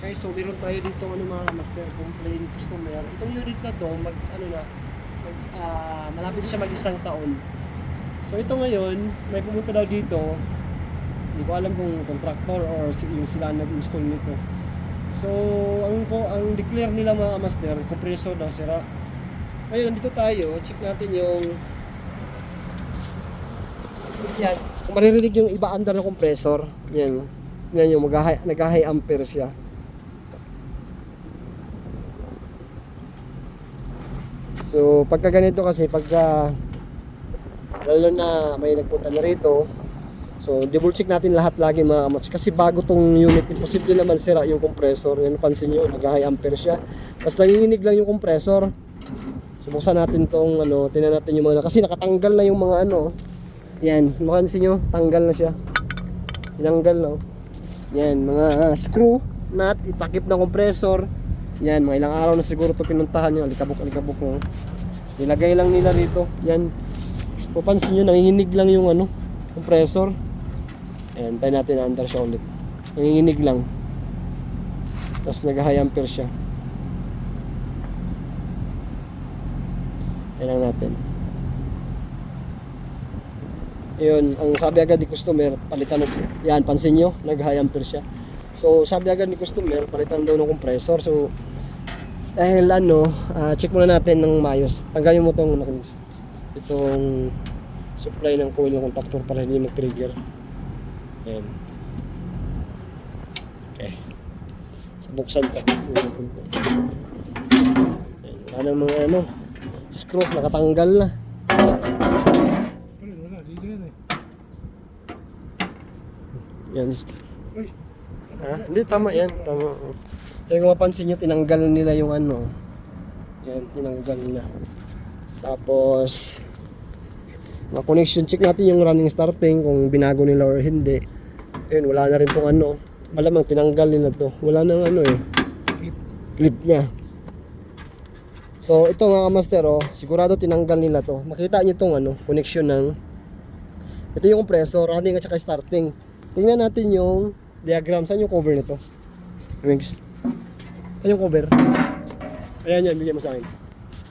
Okay, so meron tayo dito mga master complaint customer. Itong unit na to, malapit siya mag-isang taon. So ito ngayon, may pumunta daw dito. Hindi ko alam kung contractor or yung sila nag-install nito. So ang declare nila mga master, compressor daw sira. Ngayon dito tayo, check natin yung yan. Kung maririnig yung iba under ng compressor, yan. Yan yung nag-high ampere siya. So pagka ganito kasi, lalo na may nagpunta na rito, so double check natin lahat lagi mga kamas, kasi bago tong unit, imposible naman sira yung compressor. Yan, pansin nyo, nag-high ampere siya, tapos nanginginig lang yung compressor. Subuksan natin tong tingnan natin yung mga, kasi nakatanggal na yung mga yan, makansin nyo, tanggal na siya, tinanggal na. Yan, mga screw nut, itakip na compressor. Yan, mga ilang araw na siguro ito pinuntahan nyo, alikabok no. Nilagay lang nila rito. Yan, papansin nyo, nanginginig lang yung compressor. Ayan, tayo natin na-under siya ulit. Nanginginig lang, tapos nag-high ampere siya. Tayo lang natin. Ayun, ang sabi agad ni customer, palitan yan, pansin nyo, nag-high ampere siya. So sabi agad ni customer, palitan daw ng compressor. So dahil check muna natin ng mayos. Tanggalin mo itong supply ng coil ng contactor para hindi mag-trigger. Ayan. Okay. So buksan ko. Ayan. Wala ng mga screw, nakatanggal na. Yan. Hindi, tama yan, tama. Kaya kung mapansin nyo, tinanggal nila yung yan, tinanggal na. Tapos connection check natin yung running starting, kung binago nila or hindi. Ayun, wala na rin tong malamang tinanggal nila to. Wala nang clip niya. So ito mga master, sigurado tinanggal nila to. Makita nyo tong connection ng, ito yung compressor, running at saka starting. Tingnan natin yung diagram. Saan yung cover nito? Wings. Saan yung cover? Ayan yan, bigyan mo sa akin.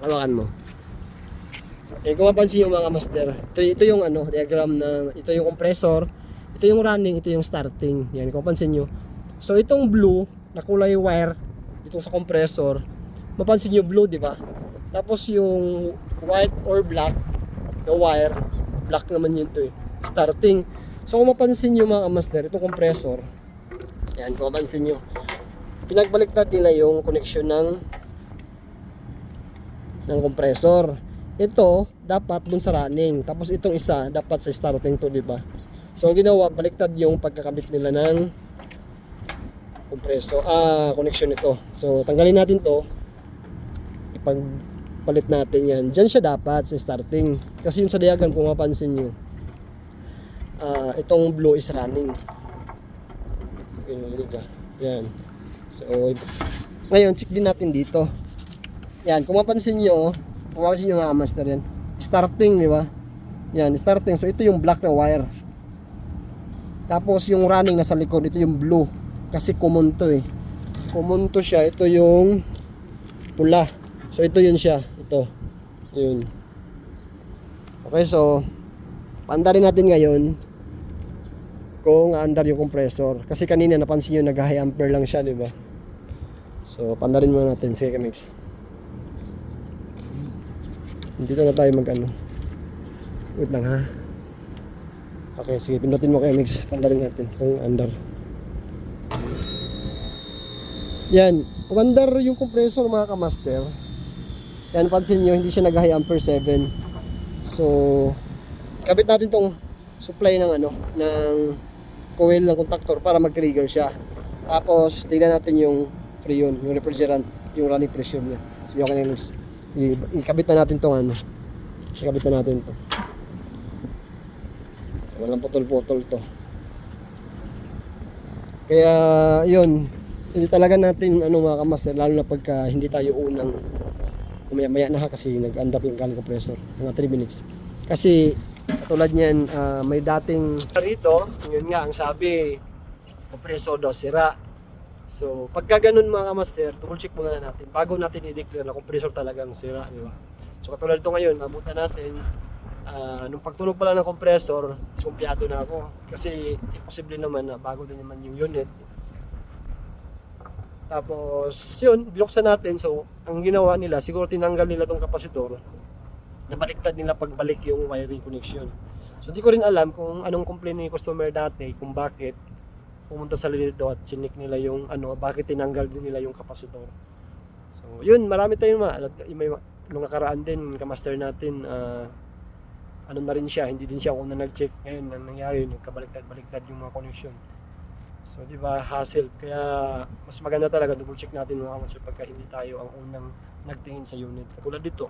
Hawakan mo. Kung mapansin yung mga master, ito yung diagram na, ito yung compressor, ito yung running, ito yung starting. Yan, kung mapansin nyo. So itong blue na kulay wire, itong sa compressor, mapansin nyo blue, di ba? Tapos yung white or black na wire, black naman yun to starting. So kung mapansin nyo mga master, itong compressor, yan, kung mapansin nyo, pinagbaliktad nila yung connection ng compressor. Ito dapat dun sa running, tapos itong isa dapat sa starting to, diba? So ang ginawa, baliktad yung pagkakabit nila ng compressor, connection nito. So tanggalin natin to, ipagpalit natin yan. Diyan siya dapat sa starting, kasi yung sa diagram kung mapansin nyo, itong blue is running. Yan. So ngayon check din natin dito. Yan, kung mapansin nyo mga master, yan starting, di ba? Yan, starting. So ito yung black na wire, tapos yung running nasa likod, ito yung blue, kasi common to common to siya. Ito yung pula, so ito yun siya, ito yun. Okay, so paandarin natin ngayon kung under yung compressor, kasi kanina napansin nyo nag-high ampere lang siya, di ba? So paandarin muna natin. Sige, mix. Dito na tayo wait lang ha. Okay, sige, pindutin mo kayo mix, paandarin natin kung under. Yan, kung under yung compressor mga kamaster, yan, pansin nyo hindi siya nag-high ampere 7. So kabit natin tong supply ng ng coil ng contactor para mag-trigger siya. Tapos tingnan natin yung freon, yung refrigerant, yung running pressure niya. So yung kanyang ikabit na natin tong ikabit na natin to. Walang putol-putol to. Kaya yun, hindi talaga natin mga kamaster, lalo na pagka hindi tayo unang umaya-maya na kasi nag-andap yung galing compressor mga 3 minutes. Kasi katulad niyan, may dating rito, yun nga ang sabi, compressor daw sira. So, pagka ganun mga kamaster, double check muna natin bago natin i-declare na compressor talagang sira, di ba? So, katulad ito ngayon, nabutan natin, nung pagtunog pala ng compressor, sumpiyado na ako. Kasi, imposible naman na bago din naman yung unit. Tapos, yun, binuksan natin. So, ang ginawa nila, siguro tinanggal nila tong kapasitor, nabaliktad nila pagbalik yung wiring connection. So, di ko rin alam kung anong complaint ni customer dati, kung bakit pumunta sa Linito at chinik nila yung bakit tinanggal din nila yung kapasitor. So, yun, marami tayong may nung nakaraan din, kamaster natin, ano na rin siya, hindi din siya una nag-check. Ngayon, ang nangyari, nagkabaliktad-baliktad yung mga connection. So, di ba, hassle. Kaya, mas maganda talaga, double check natin mga kamaster pagka hindi tayo ang unang nagtingin sa unit. Katulad dito.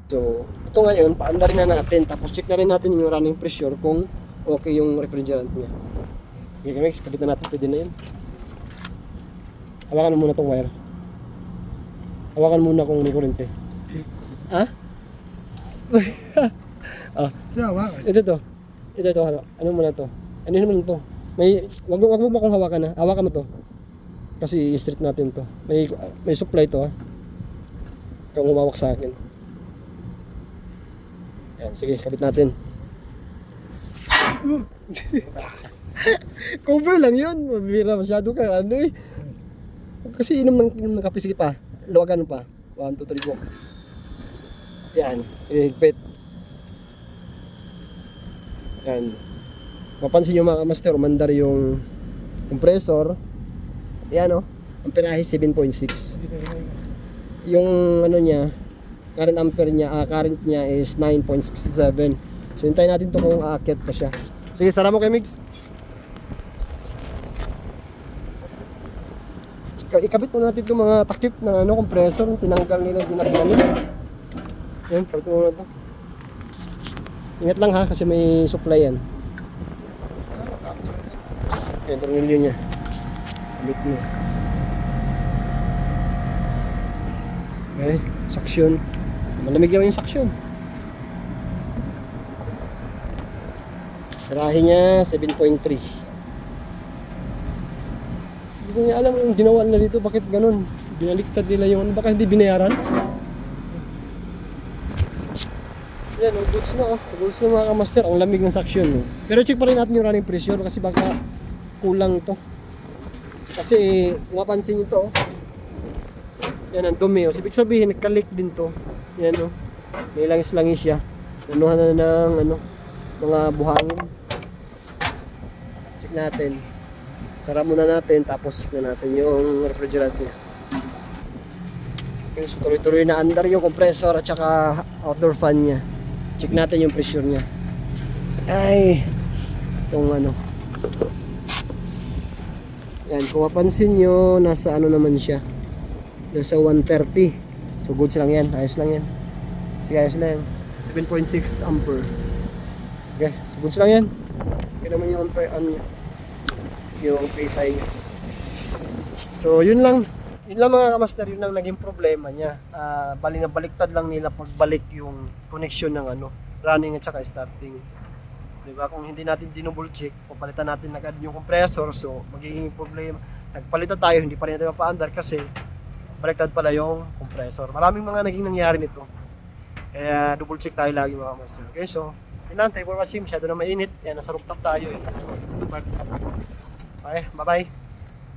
So, ito ngayon, paanda rin na natin. Tapos, check na rin natin yung running pressure kung okay yung refrigerant niya. Okay, Max, kabit na natin, pwede na yun. Hawakan mo muna tong wire. Hawakan muna kung may kurente. Ha? Hawakan. Ito. Ano muna to? Ano naman to? Wag mo ba kung hawakan ha? Hawakan mo to. Kasi i-straight natin to. May supply to ha. Kung humawak sa akin. Yan, sige, kabit natin. Cover lang yun. Mabira masyado ka. Ano eh. Kasi inom ng kape. Sige pa. Luwagan pa. 1, 2, 3, go. Yan. Ihigpit. Yan. Mapansin nyo mga master, umandar yung compressor. Yan o. Ang pirahe 7.6. Yung ano niya, current ampere niya, current niya is 9.67. So hintayin natin to kung aakyat pa siya. Sige, sara mo kay Migs. Ikabit mo natin itong mga takip ng compressor, tinanggal nila, dinagyan nila. Yan, kabit mo na ito. Ingat lang ha, kasi may supply yan. Yan, tornilyo niya. Kabit mo. Okay, suction. Malamig lang yung suction. Pirahe niya, 7.3. Hindi ko niya alam yung ginawa nila dito, bakit ganun. Binaliktad nila yung baka hindi binayaran. Yan, goods na goods na mga kamaster, ang lamig ng suction. Pero check pa rin natin yung running pressure kasi baka kulang to. Kasi mapansin nyo to. Yan ang dumi. So, ibig sabihin, nagka-leak din to. Yan o. May langis-langis siya. Nanuhan na ng mga buhangin. Check natin. Sara muna natin, tapos check na natin yung refrigerant niya. Okay, so tuloy-tuloy na andar yung compressor at saka outdoor fan niya. Check natin yung pressure niya. Ay, itong yan, kung mapansin nyo, nasa naman siya. Nasa 130. So goods lang yan, ayos lang yan. Sige, ayos lang yan. 7.6 ampere. Okay, so goods lang yan. Okay naman yung ampere niya. Yung PSI niya. So yun lang mga kamaster, yun lang naging problema niya. Bali na baliktad lang nila pagbalik yung connection ng running at saka starting. Diba? Kung hindi natin dinouble check, papalitan natin agad yung compressor, so magiging problema. Nagpalitan tayo, hindi pa rin natin mapaandar kasi baliktad pala yung compressor. Maraming mga naging nangyari nito. Kaya double check tayo lagi mga kamaster. Okay, so yun lang, tayo for watching. Masyado na mainit. Yan, nasa rooftop tayo. Okay, bye-bye.